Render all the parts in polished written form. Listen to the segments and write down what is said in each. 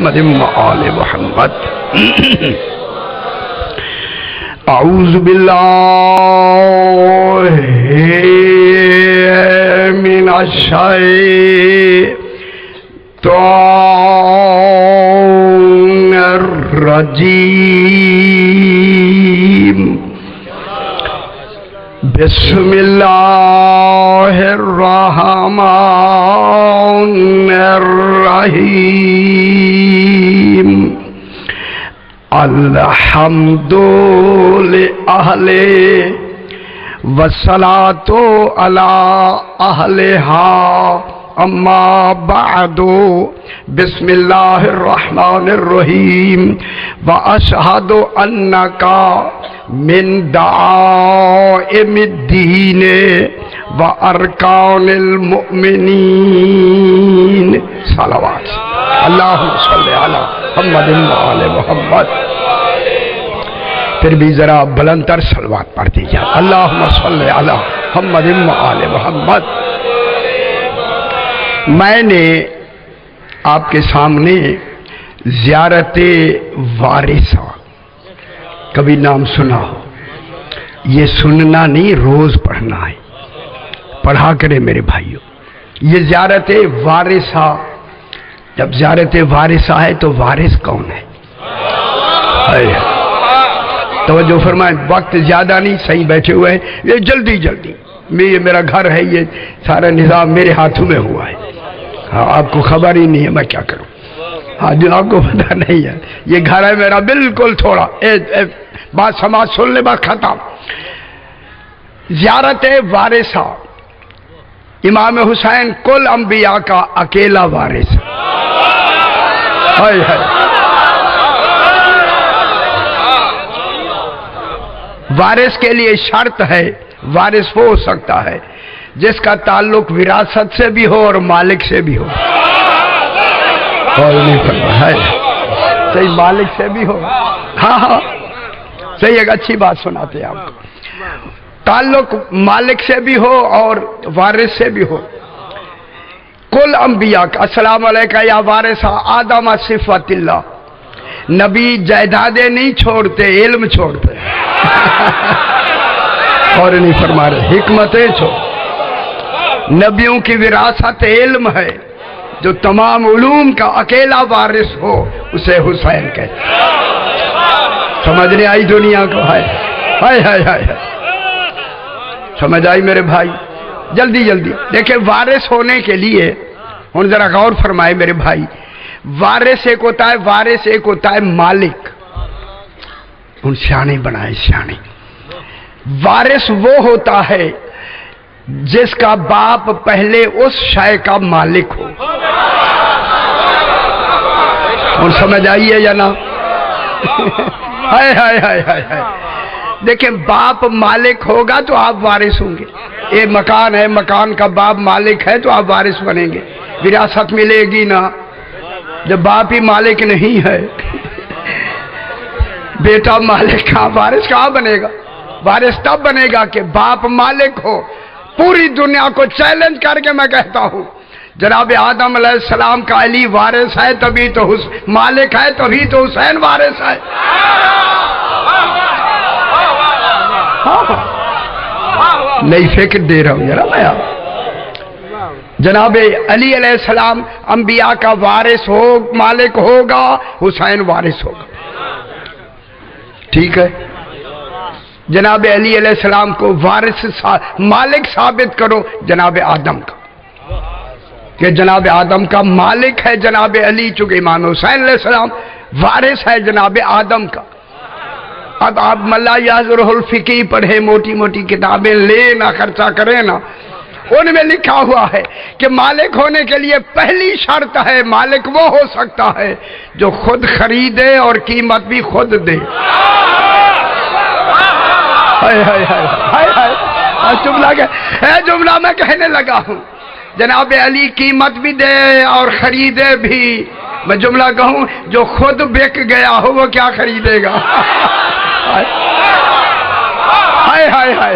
محمد وآل محمد. اعوذ باللہ من الشیطان الرجیم. بسم اللہ الرحمن الرحیم. الحمد للہ والصلاۃ علی اہلھا اما بعد. بسم اللہ الرحمن الرحیم. واشہد انک من دعائم الدین وارکان المؤمنین. صلوات اللہم صلی علی محمد وآل محمد. پھر بھی ذرا بلند تر صلوات پڑھ دیجیے. اللہم صلی علی محمد وآل محمد. میں نے آپ کے سامنے زیارت وارثہ کبھی نام سنا ہو؟ یہ سننا نہیں، روز پڑھنا ہے. پڑھا کرے میرے بھائیوں. یہ زیارت وارثہ. جب زیارت وارثہ ہے تو وارث کون ہے؟ توجہ فرمائیں. وقت زیادہ نہیں، صحیح بیٹھے ہوئے ہیں. یہ جلدی جلدی یہ میرا گھر ہے، یہ سارا نظام میرے ہاتھوں میں ہوا ہے. ہاں آپ کو خبر ہی نہیں ہے میں کیا کروں. ہاں جو آپ کو پتہ نہیں ہے یہ گھر ہے میرا بالکل تھوڑا. بات سماج سن لے، بات ختم. زیارت وارثہ. امام حسین کل انبیاء کا اکیلا وارث. وارث کے لیے شرط ہے، وارث وہ ہو سکتا ہے جس کا تعلق وراثت سے بھی ہو اور مالک سے بھی ہو. صحیح، مالک سے بھی ہو. ہاں ہاں صحیح. ایک اچھی بات سناتے ہیں آپ کو. تعلق مالک سے بھی ہو اور وارث سے بھی ہو. کل انبیاء کا السلام علیکہ یا وارث آدم صفت اللہ. نبی جائیدادیں نہیں چھوڑتے، علم چھوڑتے. اور نہیں فرما رہے حکمتیں چھوڑ. نبیوں کی وراثت علم ہے. جو تمام علوم کا اکیلا وارث ہو اسے حسین کہتے. سمجھنے آئی دنیا کو؟ ہے سمجھ آئی میرے بھائی؟ جلدی جلدی دیکھیں. وارث ہونے کے لیے ہن ذرا غور فرمائے میرے بھائی. وارث ایک ہوتا ہے، وارث ایک ہوتا ہے مالک. ان سیانے بنائے سیانے. وارث وہ ہوتا ہے جس کا باپ پہلے اس شے کا مالک ہو. اور سمجھ آئیے یا نا؟ دیکھیں باپ مالک ہوگا تو آپ وارث ہوں گے. یہ مکان ہے، مکان کا باپ مالک ہے تو آپ وارث بنیں گے. وراثت ملے گی نا. جب باپ ہی مالک نہیں ہے بیٹا مالک کہاں، وارث کہاں بنے گا؟ وارث تب بنے گا کہ باپ مالک ہو. پوری دنیا کو چیلنج کر کے میں کہتا ہوں جناب آدم علیہ السلام کا علی وارث ہے تبھی تو مالک ہے، تبھی تو حسین وارث ہے. نئی فکر دے رہا ہوں ذرا میں. جناب علی علیہ السلام انبیاء کا وارث ہو، مالک ہوگا. حسین وارث ہوگا. ٹھیک ہے. جناب علی علیہ السلام کو وارث مالک ثابت کرو جناب آدم کا، کہ جناب آدم کا مالک ہے جناب علی، چونکہ امام حسین علیہ السلام وارث ہے جناب آدم کا. اب آپ ملا یازرہ الفقی پڑھے، موٹی موٹی کتابیں لے نہ، خرچہ کریں نا. ان میں لکھا ہوا ہے کہ مالک ہونے کے لیے پہلی شرط ہے، مالک وہ ہو سکتا ہے جو خود خریدے اور قیمت بھی خود دے. جملہ میں کہنے لگا ہوں. جناب علی قیمت بھی دے اور خریدے بھی. میں جملہ کہوں جو خود بک گیا ہو وہ کیا خریدے گا؟ ہائے ہائے ہائے.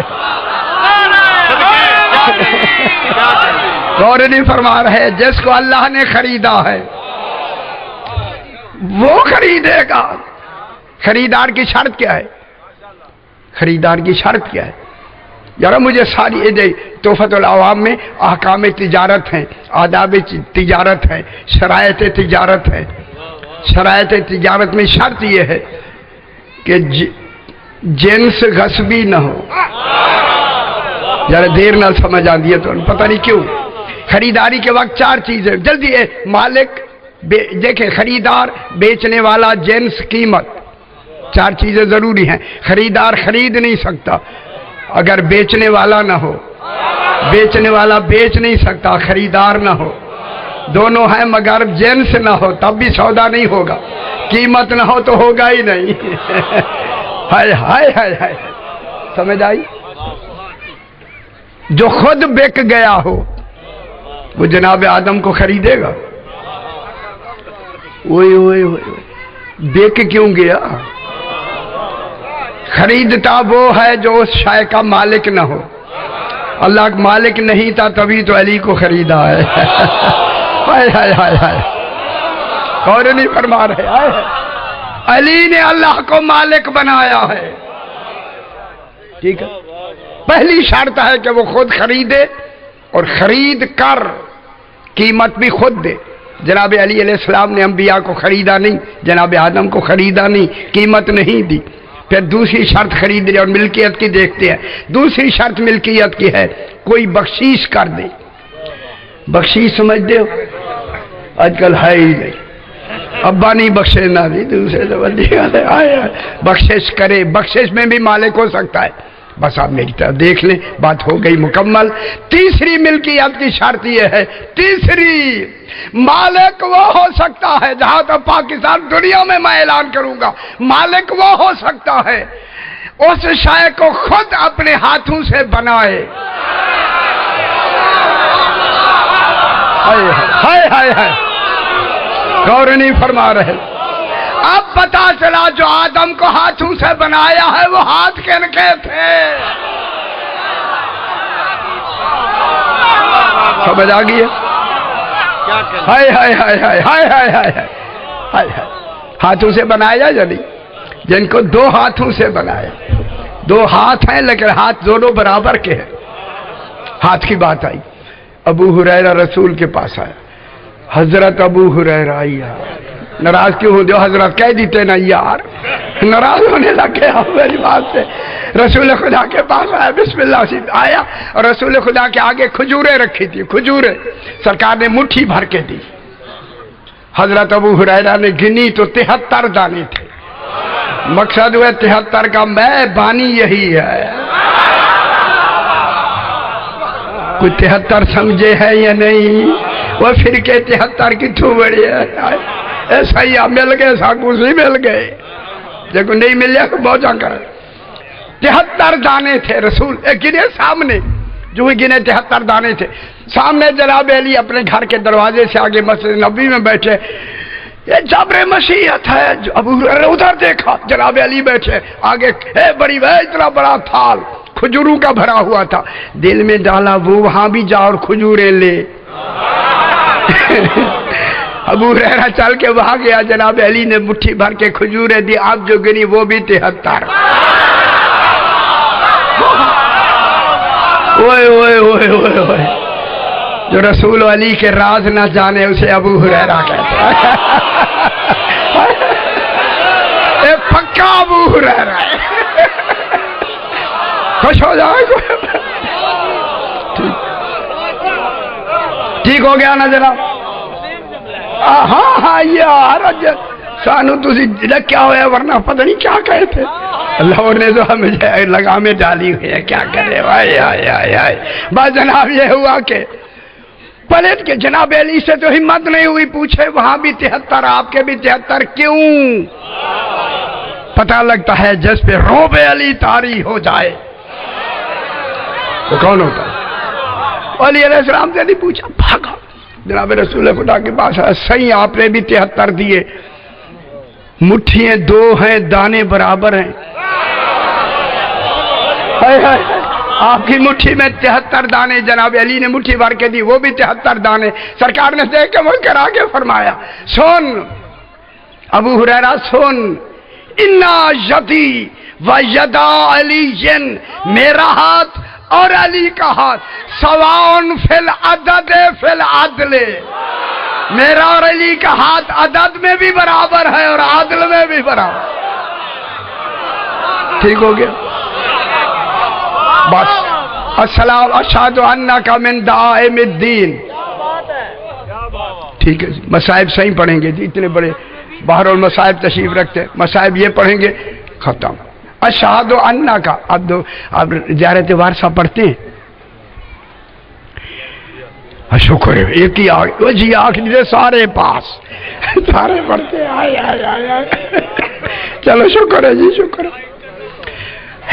غور نہیں فرما رہے. جس کو اللہ نے خریدا ہے وہ خریدے گا. خریدار کی شرط کیا ہے؟ خریدار کی شرط کیا ہے؟ ذرا مجھے ساری تحفۃ العوام میں احکام تجارت ہیں، آداب تجارت ہے، شرائط تجارت ہے. شرائط تجارت میں شرط یہ ہے کہ جنس غصبی نہ ہو. ذرا دیر نہ سمجھ آتی ہے تو پتہ نہیں کیوں. خریداری کے وقت 4 چیزیں جلدی ہے. مالک دیکھیں، خریدار، بیچنے والا، جنس، قیمت، 4 چیزیں ضروری ہیں. خریدار خرید نہیں سکتا اگر بیچنے والا نہ ہو. بیچنے والا بیچ نہیں سکتا خریدار نہ ہو. دونوں ہیں مگر جنس نہ ہو تب بھی سودا نہیں ہوگا. قیمت نہ ہو تو ہوگا ہی نہیں. ہائے ہائے ہائے ہائے، سمجھ آئی؟ جو خود بک گیا ہو وہ جناب آدم کو خریدے گا؟ وہی بک کیوں گیا؟ خریدتا وہ ہے جو اس شے کا مالک نہ ہو. اللہ مالک نہیں تھا تبھی تو علی کو خریدا ہے. ہائے ہائے ہائے ہائے، اور نہیں فرما رہے؟ علی نے اللہ کو مالک بنایا ہے. ٹھیک ہے، پہلی شرط ہے کہ وہ خود خریدے اور خرید کر قیمت بھی خود دے. جناب علی علیہ السلام نے انبیاء کو خریدا نہیں، جناب آدم کو خریدا نہیں، قیمت نہیں دی. پھر دوسری شرط خرید لے اور ملکیت کی دیکھتے ہیں. دوسری شرط ملکیت کی ہے کوئی بخشیش کر دے. بخشیش سمجھتے ہو؟ آج کل ہے ہی نہیں. ابا نہیں بخشے نہ دی دوسرے بخشش کرے. بخشش میں بھی مالک ہو سکتا ہے. بس آپ میری طرف دیکھ لیں، بات ہو گئی مکمل. تیسری ملکیت کی شرط یہ ہے، تیسری مالک وہ ہو سکتا ہے، جہاں تک پاکستان دنیا میں اعلان کروں گا، مالک وہ ہو سکتا ہے اس شے کو خود اپنے ہاتھوں سے بنائے. ہائے ہائے ہائے، غور نہیں فرما رہے. اب پتا چلا جو آدم کو ہاتھوں سے بنایا ہے وہ ہاتھ کن کے تھے. سمجھ آ گئی ہے؟ ہائے ہائے ہائے ہائے ہائے ہائے ہائے ہائے. ہاتھوں سے بنایا یا نہیں؟ جن کو 2 ہاتھوں سے بنایا. 2 ہاتھ ہیں لیکن ہاتھ دونوں برابر کے ہیں. ہاتھ کی بات آئی. ابو ہریرہ رسول کے پاس آیا. حضرت ابو ہریرہ آیا. ناراض کیوں ہو؟ جو حضرت کہہ دیتے نا یار، ناراض ہونے لگے میری بات سے. رسول خدا کے پاس آیا، بسم اللہ سے آیا اور رسول خدا کے آگے کھجوریں رکھی تھی. کھجوریں سرکار نے مٹھی بھر کے دی. حضرت ابو ہریرہ نے گنی تو 73 دانے تھے. مقصد ہوئے 73 کا میں بانی یہی ہے. کوئی 73 سمجھے ہے یا نہیں؟ وہ پھر کے 73 کتوں بڑی ہے. ایسا ہی مل گئے، ساکوسی مل گئے. دیکھو نہیں ملے تو بوجھا کرے. 73 دانے تھے. رسول گنے سامنے، جو ہی گنے 73 دانے تھے. سامنے جناب علی اپنے گھر کے دروازے سے آگے مسجد نبوی میں بیٹھے. یہ جبر مشیت ہے. ابو ہریرہ ادھر دیکھا، جناب علی بیٹھے آگے. بڑی اتنا بڑا تھال کھجوروں کا بھرا ہوا تھا. دل میں ڈالا وہ وہاں بھی جا اور کھجوریں لے. ابو ہریرہ چل کے وہاں گیا. جناب علی نے مٹھی بھر کے کھجوریں دی. اب جو گنی وہ بھی 73. اوئے جو رسول علی کے راز نہ جانے اسے ابو ہریرہ کہتے ہیں. اے پکا ابو ہریرہ ہے. خوش ہو جائے. ٹھیک ہو گیا نا جناب؟ ہاں یار سانو تسی کیا ہوا، ورنہ پتہ نہیں کیا کہے تھے. اللہ نے تو ہمیں لگامیں ڈالی ہوئی ہے، کیا کرے. بس جناب یہ ہوا کہ پلٹ کے جناب علی سے تو ہمت نہیں ہوئی. پوچھے وہاں بھی 73 آپ کے بھی 73 کیوں؟ پتہ لگتا ہے جس پہ روب علی طاری ہو جائے تو کون ہوتا ہے؟ علی علیہ السلام سے نہیں پوچھا، بھاگا جناب رسول خدا کے پاس آیا. صحیح آپ نے بھی 73 دیے. مٹھیاں 2 ہیں، دانے برابر ہیں. آپ کی مٹھی میں 73 دانے. جناب علی نے مٹھی بھر کے دی، وہ بھی 73 دانے. سرکار نے دیکھ کے مڑ کر آگے فرمایا، سن ابو ہریرہ سن، انا یدی و یدا علی، میرا ہاتھ اور علی کا ہاتھ سواء فی العدد فی العدل، میرا اور علی کا ہاتھ عدد میں بھی برابر ہے اور عدل میں بھی برابر. ٹھیک ہو گیا بس. السلام اشہد انک من دعائم الدین. ٹھیک ہے جی، مصائب صحیح پڑھیں گے جی، اتنے بڑے بحر المصائب تشریف رکھتے ہیں، مصائب یہ پڑھیں گے ختم. اشہد انک، اب زیارت وارثہ پڑھتے ہیں. شکر ہے ایک ہی آگ جی، آخری سارے پاس سارے پڑھتے ہیں. چلو شکر ہے جی، شکر ہے.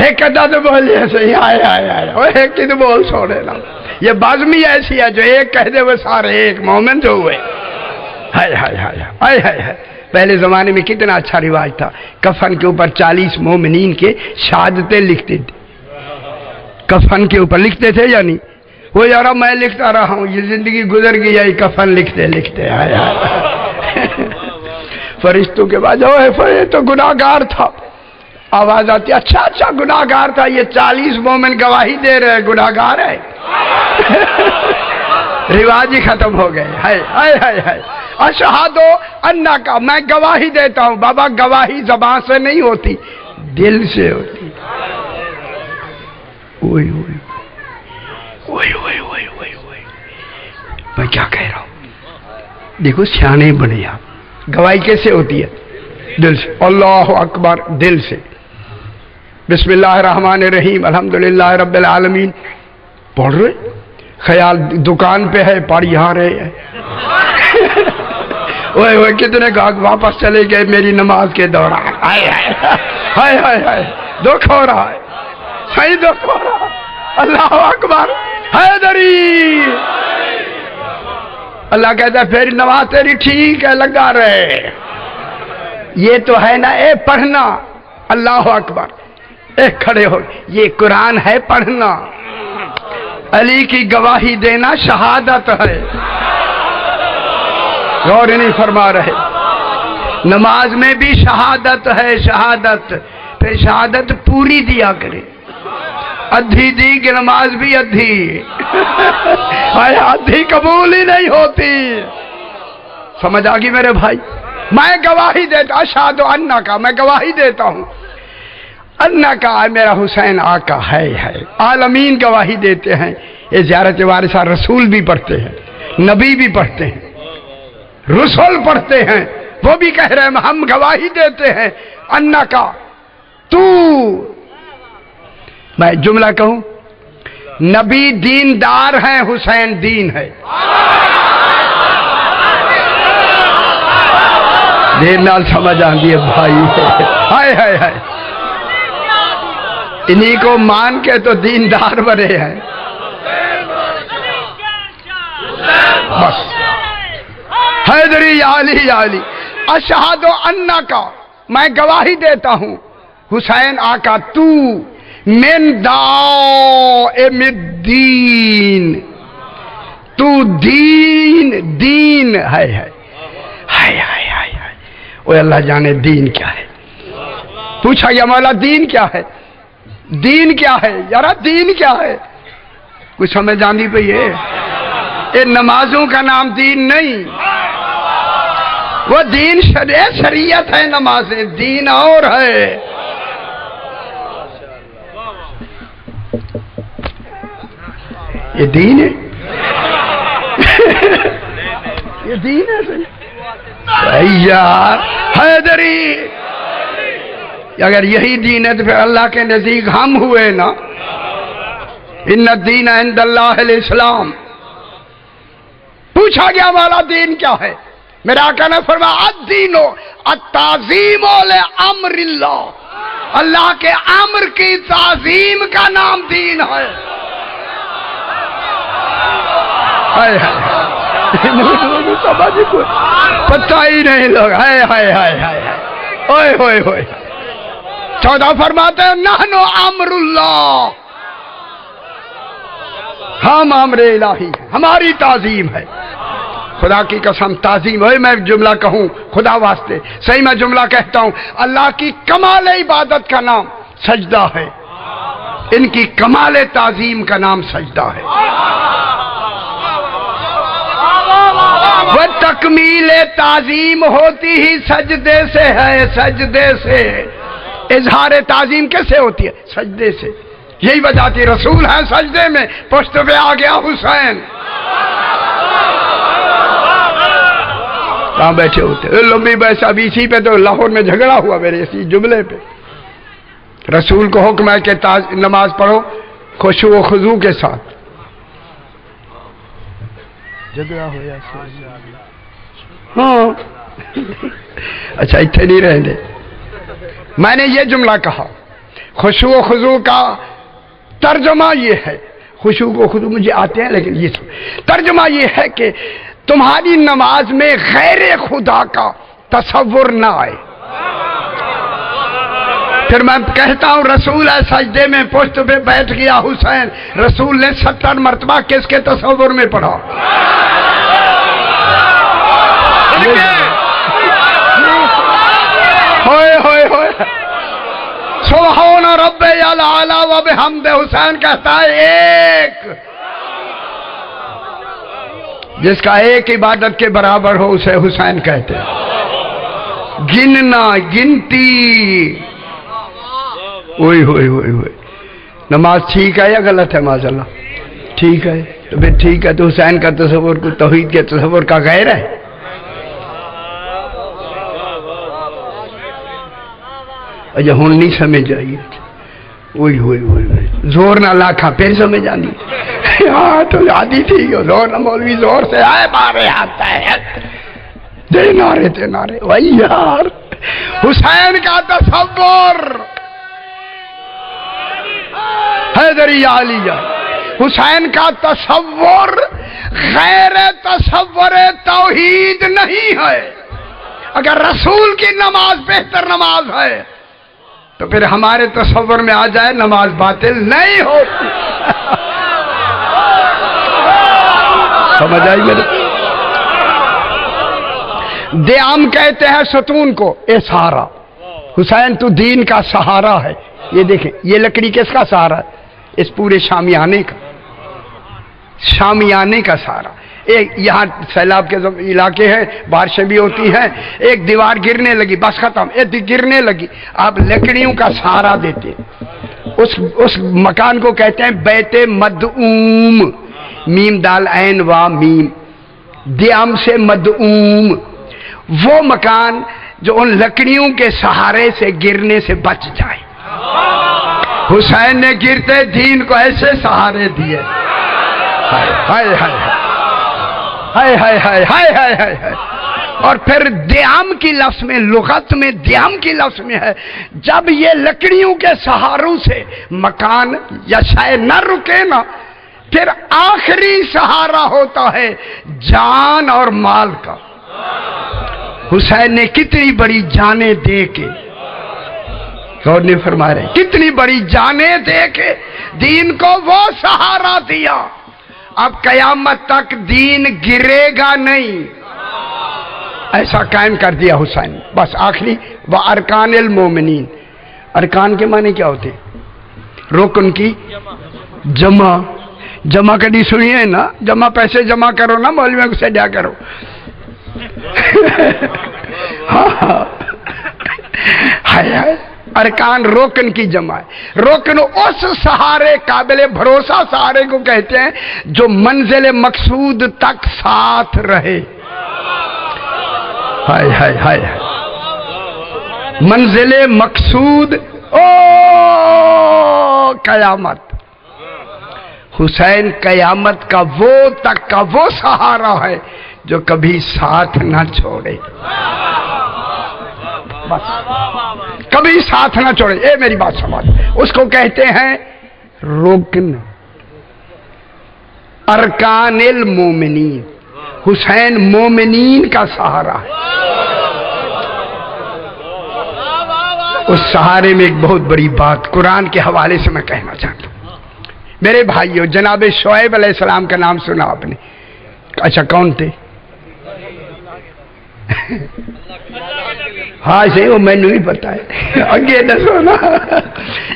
ایک عدد بولیے صحیح، آئے آئے آئے، ایک ہی تو بول چھوڑے نا. یہ بازمی ایسی ہے جو ایک کہہ دے وہ سارے ایک مومن جو ہوئے. ہائے ہائے ہائے ہائے ہائے ہائے. پہلے زمانے میں کتنا اچھا رواج تھا، کفن کے اوپر 40 مومنین کے شہادتیں لکھتے تھے. کفن کے اوپر لکھتے تھے یا نہیں؟ وہ یارا میں لکھتا رہا ہوں، یہ زندگی گزر گئی ہے کفن لکھتے لکھتے. ہائے ہائے. فرشتوں کے بعد یہ تو گناہگار تھا. آواز آتی اچھا اچھا گناہگار تھا، یہ 40 مومن گواہی دے رہے گناہگار ہے. رواج ہی ختم ہو گئے. ہائے ہائے ہائے ہائے. اشہد انک، میں گواہی دیتا ہوں. بابا گواہی زبان سے نہیں ہوتی، دل سے ہوتی. اوئے اوئے اوئے اوئے اوئے اوئے اوئے. میں کیا کہہ رہا ہوں؟ دیکھو سیانے بنے آپ. گواہی کیسے ہوتی ہے؟ دل سے. اللہ اکبر دل سے. بسم اللہ الرحمن الرحیم الحمدللہ رب العالمین پڑھ رہے. خیال دکان پہ ہے پڑھ یہاں رہے ہیں. وہ کتنے گاہک واپس چلے گئے میری نماز کے دوران. ہائے ہائے ہائے ہائے. دکھ ہو رہا ہے، صحیح دکھ ہو رہا ہے. اللہ اکبر. حیدری. اللہ کہتا ہے پھر نماز تیری ٹھیک ہے، لگا رہے. یہ تو ہے نا اے پڑھنا. اللہ اکبر. اے کھڑے ہو، یہ قرآن ہے پڑھنا. علی کی گواہی دینا شہادت ہے. غور نہیں فرما رہے. نماز میں بھی شہادت ہے، شہادت. پھر شہادت پوری دیا کرے. ادھی دی کہ نماز بھی ادھی. ادھی قبول ہی نہیں ہوتی. سمجھ آگی میرے بھائی؟ میں گواہی دیتا اشہد انک، میں گواہی دیتا ہوں انک میرا حسین آقا ہے. عالمین گواہی دیتے ہیں. یہ زیارت وارثہ رسول بھی پڑھتے ہیں، نبی بھی پڑھتے ہیں، رسول پڑھتے ہیں. وہ بھی کہہ رہے ہیں ہم گواہی دیتے ہیں انک تو. میں جملہ کہوں، نبی دیندار ہیں، حسین دین ہے. دیر نال سمجھ آندی ہے بھائی. ہائے ہائے ہائے. انہی کو مان کے تو دیندار بنے ہیں. بس. حیدری یا علی یا علی. اشہد انک، میں گواہی دیتا ہوں حسین آقا تو من دائم الدین، تو دین دین ہے. ہائے ہائے ہائے ہائے. اوہ اللہ جانے دین کیا ہے. پوچھا یا مولا دین کیا ہے؟ دین کیا ہے یارا؟ دین کیا ہے؟ کچھ سمجھ آندی پہ یہ نمازوں کا نام دین نہیں. وہ دین شریعت ہے، نمازیں دین اور ہے. یہ دین ہے. یہ دین ہے. یار حیدری، اگر یہی دین ہے تو پھر اللہ کے نزدیک ہم ہوئے نا. ان الدین عند اللہ الاسلام. پوچھا گیا والا دین کیا ہے؟ میرا آقا نے فرمایا الدین التعظیم لامر اللہ، اللہ کے امر کی تعظیم کا نام دین ہے. پتہ ہی نہیں لوگ. ہائے ہائے ہائے ہائے. اوئے ہوئے ہوئے. 14 فرماتے ہیں نحن امر اللہ، ہم امر الہی، ہماری تعظیم ہے. خدا کی قسم تعظیم ہوئے. میں جملہ کہوں خدا واسطے صحیح میں جملہ کہتا ہوں. اللہ کی کمال عبادت کا نام سجدہ ہے, ان کی کمال تعظیم کا نام سجدہ ہے. وہ تکمیل تعظیم ہوتی ہی سجدے سے ہے, سجدے سے. اظہار تعظیم کیسے ہوتی ہے؟ سجدے سے. یہی وجہ تھی رسول ہے سجدے میں, پشت پہ آ گیا حسین. کہاں بیٹھے ہوتے لمبی بحث. اب اسی پہ تو لاہور میں جھگڑا ہوا میرے اسی جملے پہ. رسول کو حکم ہے کہ نماز پڑھو خشوع و خضوع کے ساتھ. جھگڑا ہوا ہاں. اچھا اتنے نہیں رہنے. میں نے یہ جملہ کہا خشوع و خضوع کا ترجمہ یہ ہے. خشوع و خضوع مجھے آتے ہیں لیکن یہ ترجمہ یہ ہے کہ تمہاری نماز میں غیر خدا کا تصور نہ آئے. پھر میں کہتا ہوں رسول ہے سجدے میں پشت پہ بیٹھ گیا حسین. رسول نے 70 مرتبہ کس کے تصور میں پڑھا؟ ہوئے ہوئے ہوئے سبحان رب الاعلی و بحمد. حسین کہتا ہے ایک, جس کا ایک عبادت کے برابر ہو اسے حسین کہتے ہیں. گننا گنتی. اوئے ہوئے ہوئے ہوئے. نماز ٹھیک ہے یا غلط ہے؟ معاذ اللہ ٹھیک ہے. تو پھر ٹھیک ہے تو حسین کا تصور کو توحید کے تصور کا غیر ہے. اچھا ہوں نہیں سمجھ آئی. وہی ہوئے ہوئے زور نہ لاکھا پھر سمجھ آنی. ہاں تو آدھی تھی زور نہ مولوی زور سے آئے مارے آتا ہے دے نعرے تے نعرے. وہی یار حسین کا تصور حیدری علیہ. حسین کا تصور غیر تصور توحید نہیں ہے. اگر رسول کی نماز بہتر نماز ہے تو پھر ہمارے تصور میں آ جائے نماز باطل نہیں ہوتی. سمجھ آئی میرے؟ دیام کہتے ہیں ستون کو اے سہارا. حسین تو دین کا سہارا ہے. یہ دیکھیں یہ لکڑی کس کا سہارا ہے؟ اس پورے شامیانے کا, شامیانے کا سہارا. ایک یہاں سیلاب کے علاقے ہیں, بارشیں بھی ہوتی ہیں, ایک دیوار گرنے لگی بس ختم, ایک گرنے لگی, آپ لکڑیوں کا سہارا دیتے. اس مکان کو کہتے ہیں بیت مدعوم. میم دال عین وا میم, دیام سے مدعوم. وہ مکان جو ان لکڑیوں کے سہارے سے گرنے سے بچ جائے. حسین نے گرتے دین کو ایسے سہارے دیے. ہائے ہائے ہائے ہائے ہائے ہائے ہائے ہائے ہائے ہائے. اور پھر دیام کی لفظ میں, لغت میں دیام کی لفظ میں ہے جب یہ لکڑیوں کے سہاروں سے مکان یا شاید نہ رکے نا, پھر آخری سہارا ہوتا ہے جان اور مال کا. حسین نے کتنی بڑی جانیں دے کے, اور نے فرما رہے کتنی بڑی جانیں دے کے دین کو وہ سہارا دیا. اب قیامت تک دین گرے گا نہیں, ایسا قائم کر دیا حسین. بس آخری وہ ارکان المومنین. ارکان کے معنی کیا ہوتے؟ رکن کی جمع. جمع کدی سنیے نا, جمع پیسے جمع کرو نا, مولویوں سے دیا کرو. ارکان رکن کی جمع ہے. رکن اس سہارے قابل بھروسہ سہارے کو کہتے ہیں جو منزل مقصود تک ساتھ رہے. ہائے ہائے ہائے منزل مقصود او قیامت. حسین قیامت کا وہ تک کا وہ سہارا ہے جو کبھی ساتھ نہ چھوڑے. بس کبھی ساتھ نہ چھوڑے. اے میری بات سمجھ, اس کو کہتے ہیں رکن. ارکان المومنین. حسین مومنین کا سہارا ہے. اس سہارے میں ایک بہت بڑی بات قرآن کے حوالے سے میں کہنا چاہتا ہوں. میرے بھائیو, جناب شعیب علیہ السلام کا نام سنا آپ نے؟ اچھا کون تھے؟ ہاں صحیح وہ میں نہیں پتا ہے اگے دسو نا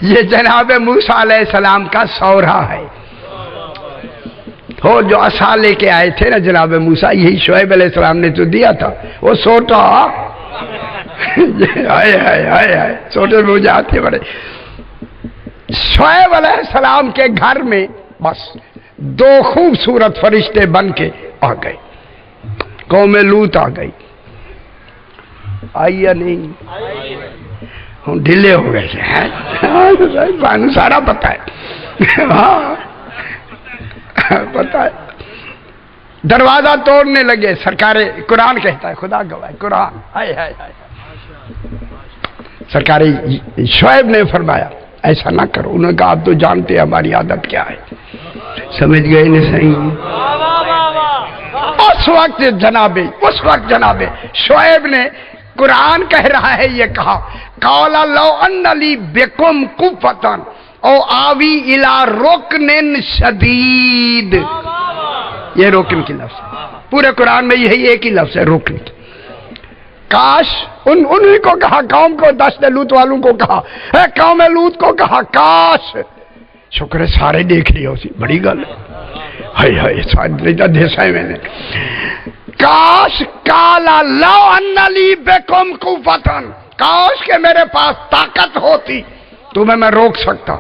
یہ جناب موسیٰ علیہ السلام کا سورا ہے وہ جو عصا لے کے آئے تھے نا جناب موسیٰ یہی شعیب علیہ السلام نے تو دیا تھا وہ سوٹا سوٹے میں مجھے آتے بڑے شعیب علیہ السلام کے گھر میں بس دو خوبصورت فرشتے بن کے آ گئے قوم لوط آ گئی آئی یا نہیں ڈھیلے ہو گئے تھے سارا پتا ہے ہاں پتا ہے دروازہ توڑنے لگے سرکار قرآن کہتا ہے خدا گواہ قرآن ہائے ہائے ہائے سرکار شعیب نے فرمایا ایسا نہ کرو انہوں نے کہا آپ تو جانتے ہیں ہماری عادت کیا ہے سمجھ گئے نہیں صحیح اس وقت جناب شعیب نے قرآن کہہ رہا ہے یہ کہا قال لو ان لی بکم قوۃ او آوی الی رکن شدید یہ رکن کی لفظ ہے پورے قرآن میں یہی ایک ہی لفظ ہے رکن کاش انہی کو کہا قوم کو دشت لوط والوں کو کہا اے قوم لوط کو کہا کاش شکر ہے سارے دیکھ رہے ہو سی بڑی گل ہے ہائے سارے دیسا ہے میں نے کاش کالا لو ان لی بکم قوۃ کاش کہ میرے پاس طاقت ہوتی تمہیں میں روک سکتا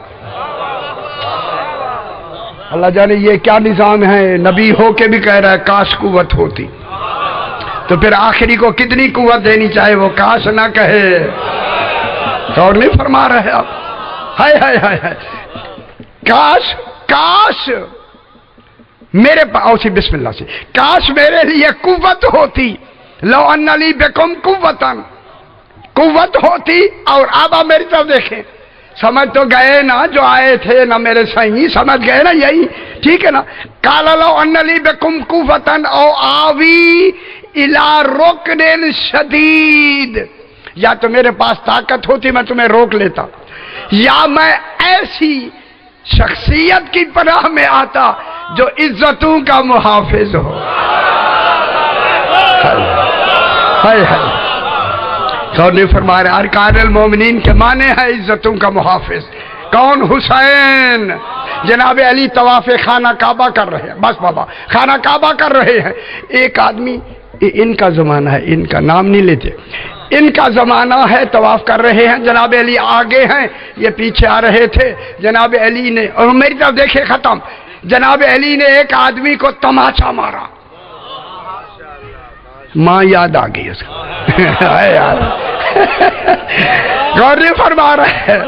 اللہ جانے یہ کیا نظام ہے نبی ہو کے بھی کہہ رہا ہے کاش قوت ہوتی تو پھر آخری کو کتنی قوت دینی چاہے وہ کاش نہ کہے اور نہیں فرما رہے آپ ہائے ہائے ہائے ہائے کاش میرے پاس بسم اللہ سے کاش میرے لیے قوت ہوتی لو ان لی بکم قوت ہوتی اور آبا میری طرف دیکھیں سمجھ تو گئے نا جو آئے تھے نا میرے صحیح سمجھ گئے نا یہی ٹھیک ہے نا قال لو ان لی بکم قوۃ او آوی الی رکن شدید یا تو میرے پاس طاقت ہوتی میں تمہیں روک لیتا یا میں ایسی شخصیت کی پناہ میں آتا جو عزتوں کا محافظ ہو ہائے ہائے کون نے فرمایا ارکان المومنین کے معنی ہے عزتوں کا محافظ کون حسین جناب علی طواف خانہ کعبہ کر رہے ہیں بس بابا خانہ کعبہ کر رہے ہیں ایک آدمی ان کا زمانہ ہے ان کا نام نہیں لیتے ان کا زمانہ ہے طواف کر رہے ہیں جناب علی آگے ہیں یہ پیچھے آ رہے تھے جناب علی نے اور میری طرف دیکھے ختم جناب علی نے ایک آدمی کو تماچا مارا ماں یاد آ گئی اس کو غور فرما رہے ہیں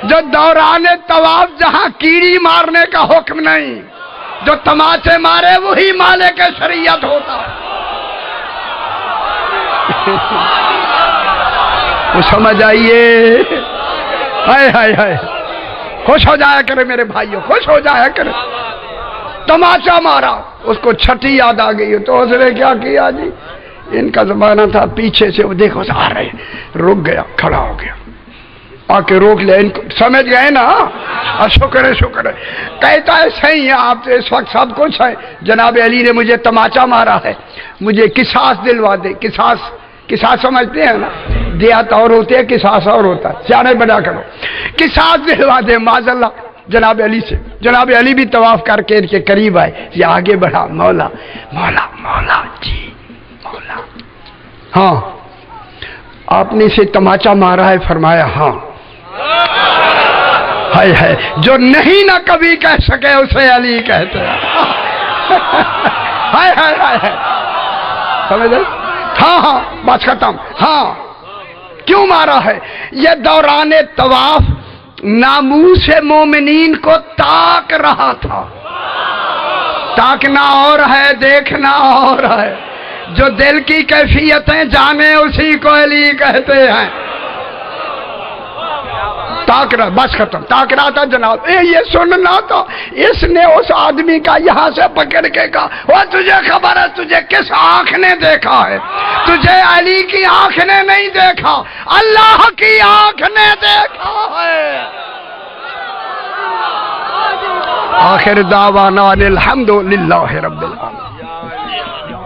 جو دوران طواف جہاں کیڑی مارنے کا حکم نہیں جو تماچے مارے وہی مالک شریعت ہوتا وہ سمجھ آئیے ہائے ہائے ہائے خوش ہو جایا کرے میرے بھائیوں خوش ہو جایا کرے تماچا مارا اس کو چھٹی یاد آ گئی تو اس نے کیا کیا جی ان کا زمانہ تھا پیچھے سے وہ دیکھو آ رہے رک گیا کھڑا ہو گیا آ کے روک لیا ان کو سمجھ گئے نا شکر ہے کہتا ہے صحیح ہے آپ اس وقت سب کچھ ہے جناب علی نے مجھے تماچا مارا ہے مجھے قصاص دلوا دے قصاص سمجھتے ہیں نا دیات اور ہوتے ہیں قصاص اور ہوتا ہے سیانے بنا کرو قصاص دلوا دے معاذ اللہ جناب علی سے جناب علی بھی طواف کر کے ان کے قریب آئے یہ آگے بڑھا مولا جی مولا ہاں آپ نے اسے تماچا مارا ہے فرمایا ہاں ہے جو نہیں نہ کبھی کہہ سکے اسے علی کہتے ہیں سمجھ ہاں بات ختم ہاں کیوں مارا ہے یہ دوران طواف ناموس مومنین کو تاک رہا تھا تاکنا اور ہے دیکھنا اور ہے جو دل کی کیفیتیں جانے اسی کو علی کہتے ہیں تاک رہا بس ختم تاک رہا تھا جناب یہ سننا تھا اس نے اس آدمی کا یہاں سے پکڑ کے کہا وہ تجھے خبر ہے تجھے کس آنکھ نے دیکھا ہے تجھے علی کی آنکھ نے نہیں دیکھا اللہ کی آنکھ نے دیکھا ہے آخر دعوانا الحمدللہ رب العالمین